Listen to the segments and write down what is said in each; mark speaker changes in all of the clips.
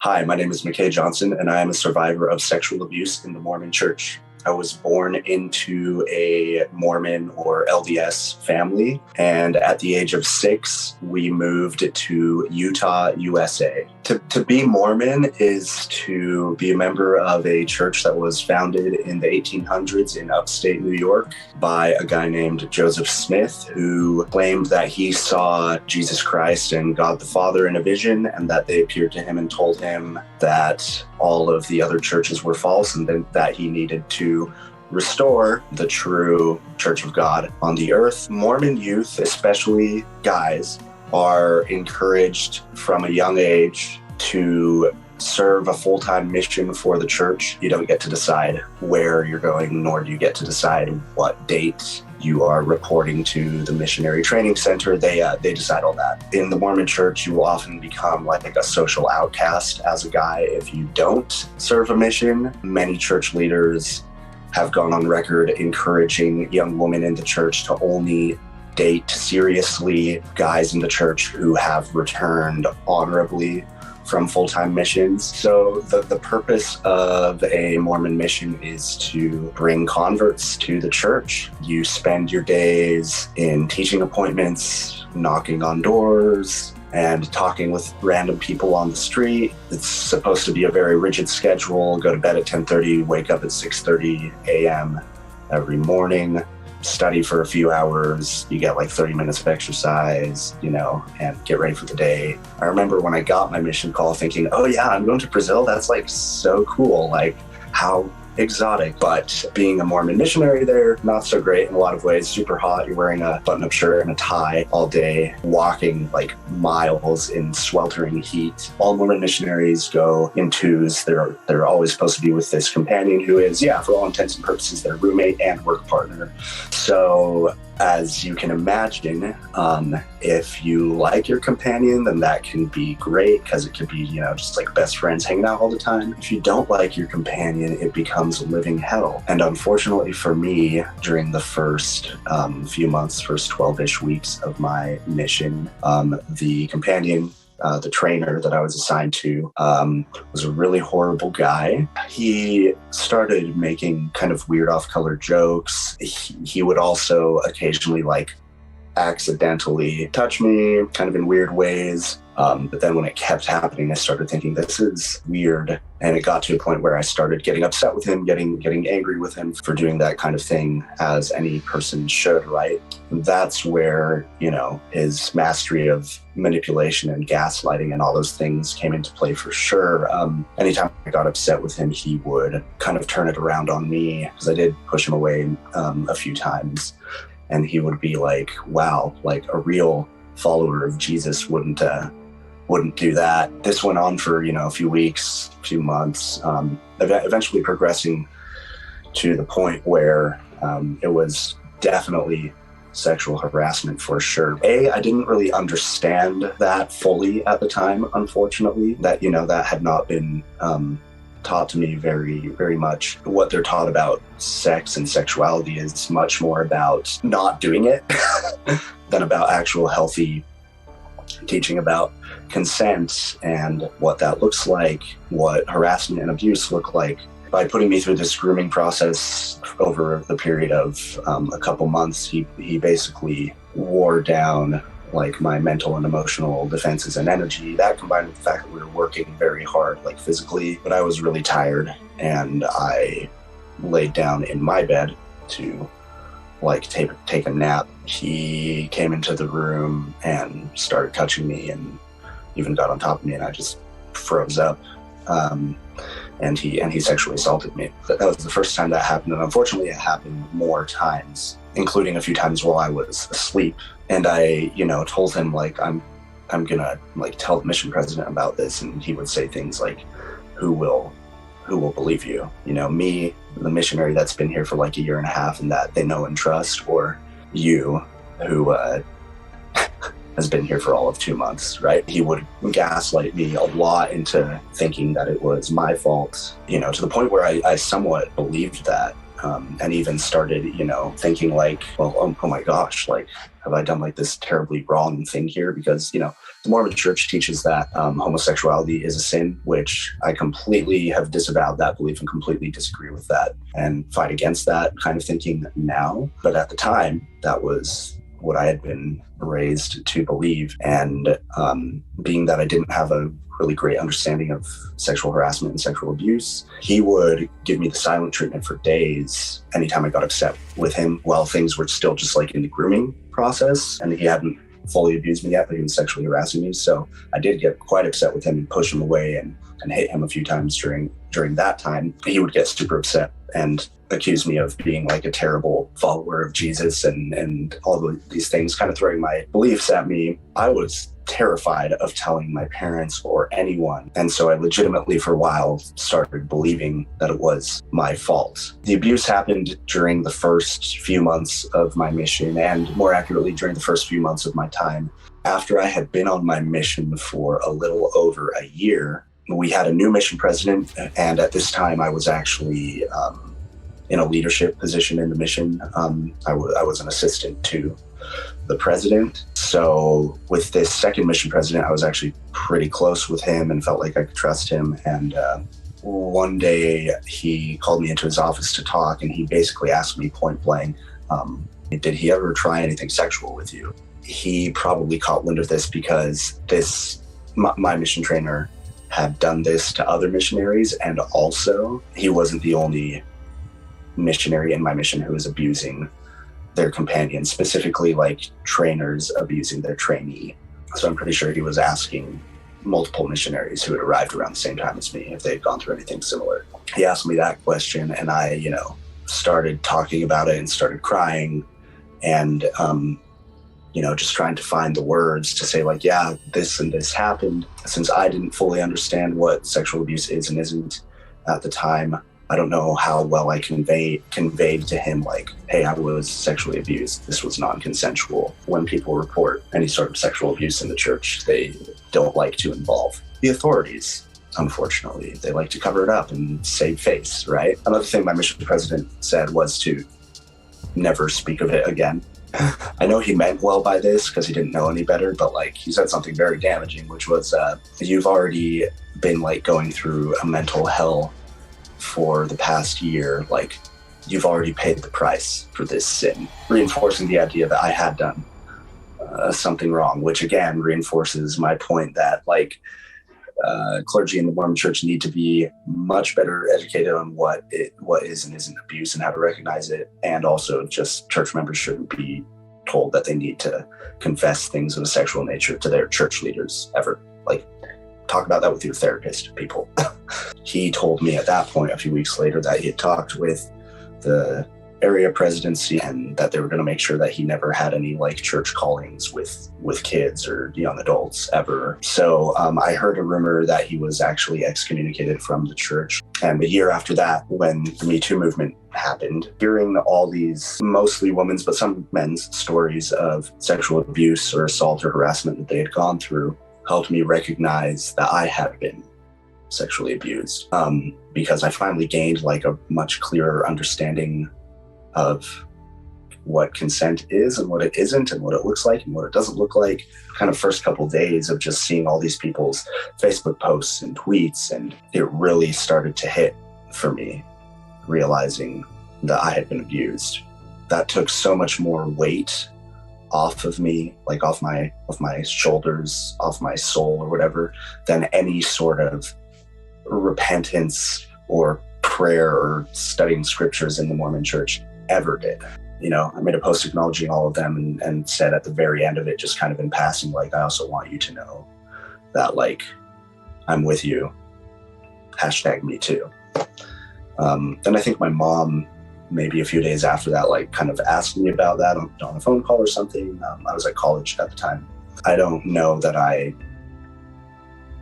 Speaker 1: Hi, my name is McKay Johnson, and I am a survivor of sexual abuse in the Mormon Church. I was born into a Mormon or LDS family, and at the age of 6, we moved to Utah, USA. To be Mormon is to be a member of a church that was founded in the 1800s in upstate New York by a guy named Joseph Smith, who claimed that he saw Jesus Christ and God the Father in a vision, and that they appeared to him and told him that all of the other churches were false and that he needed to restore the true Church of God on the earth. Mormon youth, especially guys, are encouraged from a young age to serve a full-time mission for the church. You don't get to decide where you're going, nor do you get to decide what date you are reporting to the missionary training center. They decide all that. In the Mormon church, you will often become like a social outcast as a guy if you don't serve a mission. Many church leaders have gone on record encouraging young women in the church to only date seriously guys in the church who have returned honorably from full-time missions. So the purpose of a Mormon mission is to bring converts to the church. You spend your days in teaching appointments, knocking on doors, and talking with random people on the street. It's supposed to be a very rigid schedule. Go to bed at 10:30, wake up at 6:30 a.m. every morning, study for a few hours. You get like 30 minutes of exercise, and get ready for the day. I remember when I got my mission call thinking, oh yeah, I'm going to Brazil. That's like so cool. Like how exotic. But being a Mormon missionary there, not so great in a lot of ways. Super hot. You're wearing a button-up shirt and a tie all day, walking like miles in sweltering heat. All Mormon missionaries go in twos. They're always supposed to be with this companion who is, for all intents and purposes, their roommate and work partner. So as you can imagine, if you like your companion, then that can be great because it could be, just like best friends hanging out all the time. If you don't like your companion, it becomes living hell. And unfortunately for me, during the first few months, first 12-ish weeks of my mission, the companion, the trainer that I was assigned to, was a really horrible guy. He started making kind of weird off-color jokes. He would also occasionally accidentally touch me kind of in weird ways. But then when it kept happening, I started thinking, this is weird. And it got to a point where I started getting upset with him, getting angry with him for doing that kind of thing, as any person should, right? And that's where, his mastery of manipulation and gaslighting and all those things came into play for sure. Anytime I got upset with him, he would kind of turn it around on me, because I did push him away a few times. And he would be like, wow, like a real follower of Jesus wouldn't do that. This went on for, a few weeks, few months, eventually progressing to the point where it was definitely sexual harassment for sure. I didn't really understand that fully at the time, unfortunately, that had not been taught to me very, very much. What they're taught about sex and sexuality is much more about not doing it than about actual healthy teaching about consent and what that looks like, what harassment and abuse look like. By putting me through this grooming process over the period of a couple months, he basically wore down like my mental and emotional defenses and energy. That combined with the fact that we were working very hard, like physically, but I was really tired, and I laid down in my bed to take a nap. He came into the room and started touching me and even got on top of me, and I just froze up. And he sexually assaulted me. That was the first time that happened, and unfortunately it happened more times, including a few times while I was asleep. And I, told him I'm gonna tell the mission president about this, and he would say things like, who will believe you? Me, the missionary that's been here for like a year and a half and that they know and trust, or you who has been here for all of 2 months, right? He would gaslight me a lot into thinking that it was my fault, to the point where I somewhat believed that. And even started, thinking well, oh my gosh, have I done this terribly wrong thing here? Because, The Mormon Church teaches that homosexuality is a sin, which I completely have disavowed that belief and completely disagree with that and fight against that kind of thinking now. But at the time, that was what I had been raised to believe. And being that I didn't have a really great understanding of sexual harassment and sexual abuse, he would give me the silent treatment for days anytime I got upset with him while things were still just like in the grooming process. And he hadn't fully abused me yet, but he was sexually harassing me. So I did get quite upset with him and push him away and hit him a few times during that time. He would get super upset and accuse me of being like a terrible follower of Jesus and all these things, kind of throwing my beliefs at me. I was terrified of telling my parents or anyone. And so I legitimately for a while started believing that it was my fault. The abuse happened during the first few months of my mission, and more accurately during the first few months of my time. After I had been on my mission for a little over a year, we had a new mission president, and at this time I was actually in a leadership position in the mission. I was an assistant to the president. So with this second mission president, I was actually pretty close with him and felt like I could trust him. And one day he called me into his office to talk, and he basically asked me point blank, did he ever try anything sexual with you? He probably caught wind of this because my mission trainer had done this to other missionaries, and also he wasn't the only missionary in my mission who was abusing their companions, specifically like trainers abusing their trainee. So I'm pretty sure he was asking multiple missionaries who had arrived around the same time as me if they had gone through anything similar. He asked me that question, and I, started talking about it and started crying and, just trying to find the words to say like, yeah, this and this happened. Since I didn't fully understand what sexual abuse is and isn't at the time, I don't know how well I conveyed to him like, hey, I was sexually abused. This was non-consensual. When people report any sort of sexual abuse in the church, they don't like to involve the authorities. Unfortunately, they like to cover it up and save face, right? Another thing my mission president said was to never speak of it again. I know he meant well by this because he didn't know any better, but like he said something very damaging, which was, you've already been like going through a mental hell for the past year. Like you've already paid the price for this sin, reinforcing the idea that I had done something wrong, which again reinforces my point that like clergy in the Mormon Church need to be much better educated on what is and isn't abuse and how to recognize it. And also just church members shouldn't be told that they need to confess things of a sexual nature to their church leaders ever. Like, talk about that with your therapist, people. He told me at that point, a few weeks later, that he had talked with the area presidency and that they were going to make sure that he never had any like church callings with kids or young adults ever. So I heard a rumor that he was actually excommunicated from the church. And a year after that, when the Me Too movement happened, hearing all these mostly women's but some men's stories of sexual abuse or assault or harassment that they had gone through helped me recognize that I had been sexually abused, because I finally gained like a much clearer understanding of what consent is and what it isn't and what it looks like and what it doesn't look like. Kind of first couple of days of just seeing all these people's Facebook posts and tweets, and it really started to hit for me, realizing that I had been abused. That took so much more weight off of me, like off my shoulders, off my soul or whatever, than any sort of repentance or prayer or studying scriptures in the Mormon Church ever did. I made a post acknowledging all of them and said at the very end of it, just kind of in passing, like, I also want you to know that like I'm with you, #me too. Then I think my mom, maybe a few days after that, like kind of asked me about that on a phone call or something. I was at college at the time. I don't know that I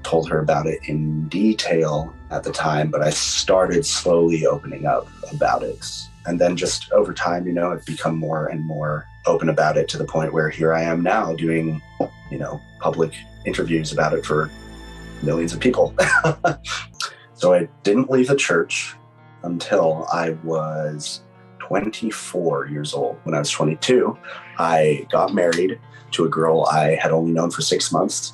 Speaker 1: told her about it in detail at the time, but I started slowly opening up about it. And then just over time, I've become more and more open about it to the point where here I am now doing, public interviews about it for millions of people. So I didn't leave the church until I was 24 years old. When I was 22, I got married to a girl I had only known for 6 months,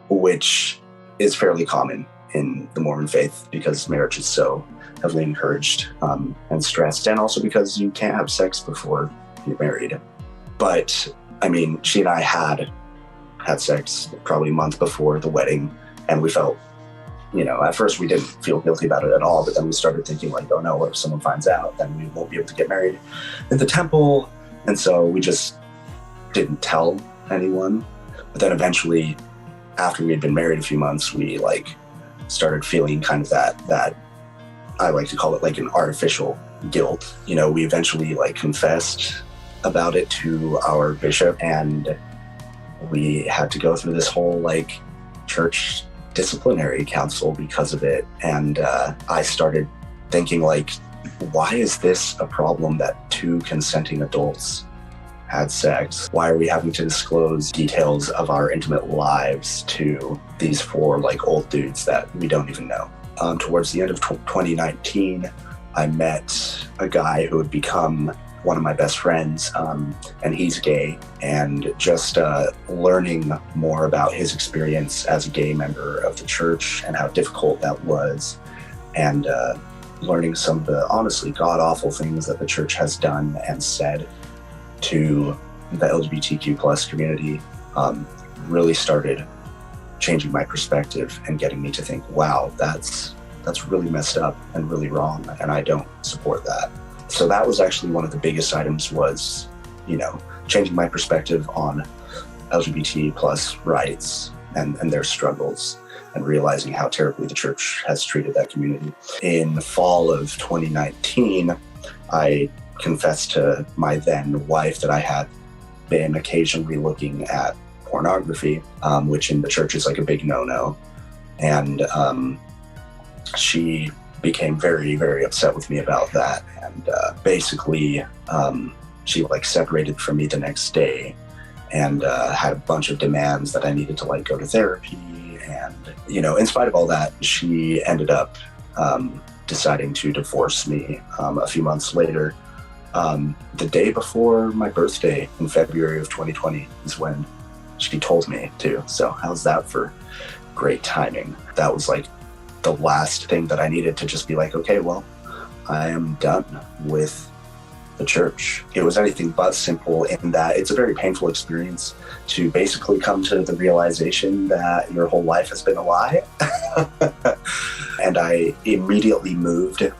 Speaker 1: which is fairly common in the Mormon faith because marriage is so heavily encouraged and stressed, and also because you can't have sex before you're married. But I mean, she and I had sex probably a month before the wedding, and we felt, at first we didn't feel guilty about it at all, but then we started thinking like, oh no, what if someone finds out? Then we won't be able to get married in the temple. And so we just didn't tell anyone. But then eventually, after we had been married a few months, we started feeling kind of that I like to call it like an artificial guilt. We eventually confessed about it to our bishop, and we had to go through this whole church disciplinary council because of it. And I started thinking why is this a problem that 2 consenting adults had sex? Why are we having to disclose details of our intimate lives to these 4 old dudes that we don't even know? Towards the end of 2019, I met a guy who would become one of my best friends, and he's gay, and just learning more about his experience as a gay member of the church and how difficult that was, and learning some of the honestly god-awful things that the church has done and said to the LGBTQ plus community, really started changing my perspective and getting me to think, wow, that's really messed up and really wrong, and I don't support that. So that was actually one of the biggest items, was, changing my perspective on LGBT plus rights and their struggles, and realizing how terribly the church has treated that community. In the fall of 2019, I confessed to my then wife that I had been occasionally looking at pornography, which in the church is a big no-no. And she became very, very upset with me about that. And basically, she separated from me the next day, and had a bunch of demands that I needed to go to therapy. And, in spite of all that, she ended up deciding to divorce me a few months later. The day before my birthday in February of 2020 is when she told me to. So how's that for great timing? That was the last thing that I needed to just be okay, well, I am done with the church. It was anything but simple, in that it's a very painful experience to basically come to the realization that your whole life has been a lie. And I immediately moved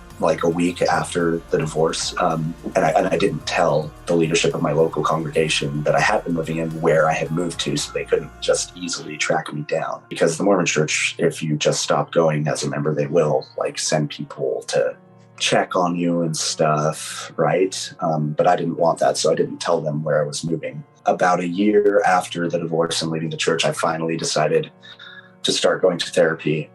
Speaker 1: a week after the divorce. And I didn't tell the leadership of my local congregation that I had been living in where I had moved to, so they couldn't just easily track me down. Because the Mormon church, if you just stop going as a member, they will send people to check on you and stuff, right? But I didn't want that, so I didn't tell them where I was moving. About a year after the divorce and leaving the church, I finally decided to start going to therapy.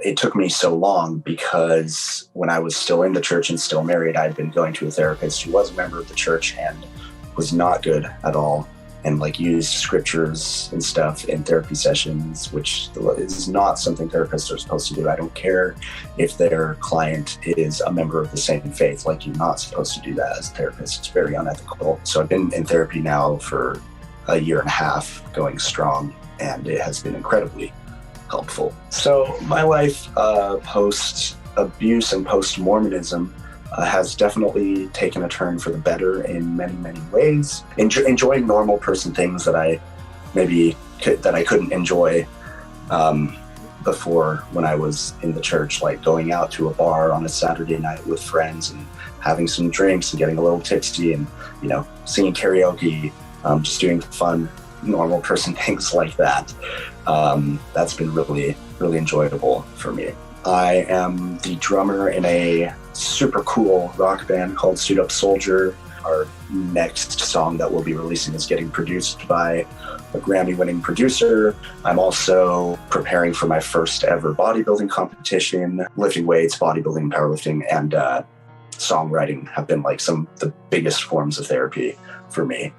Speaker 1: It took me so long because when I was still in the church and still married, I'd been going to a therapist who was a member of the church and was not good at all, and used scriptures and stuff in therapy sessions, which is not something therapists are supposed to do. I don't care if their client is a member of the same faith. You're not supposed to do that as a therapist. It's very unethical. So I've been in therapy now for a year and a half, going strong, and it has been incredibly helpful. So my life post-abuse and post-Mormonism has definitely taken a turn for the better in many, many ways. Enjoying normal person things that I couldn't enjoy before when I was in the church, going out to a bar on a Saturday night with friends and having some drinks and getting a little tipsy and, singing karaoke, just doing fun, normal person things like that. That's been really, really enjoyable for me. I am the drummer in a super cool rock band called Suit Up Soldier. Our next song that we'll be releasing is getting produced by a Grammy-winning producer. I'm also preparing for my first ever bodybuilding competition. Lifting weights, bodybuilding, powerlifting, and songwriting have been some of the biggest forms of therapy for me.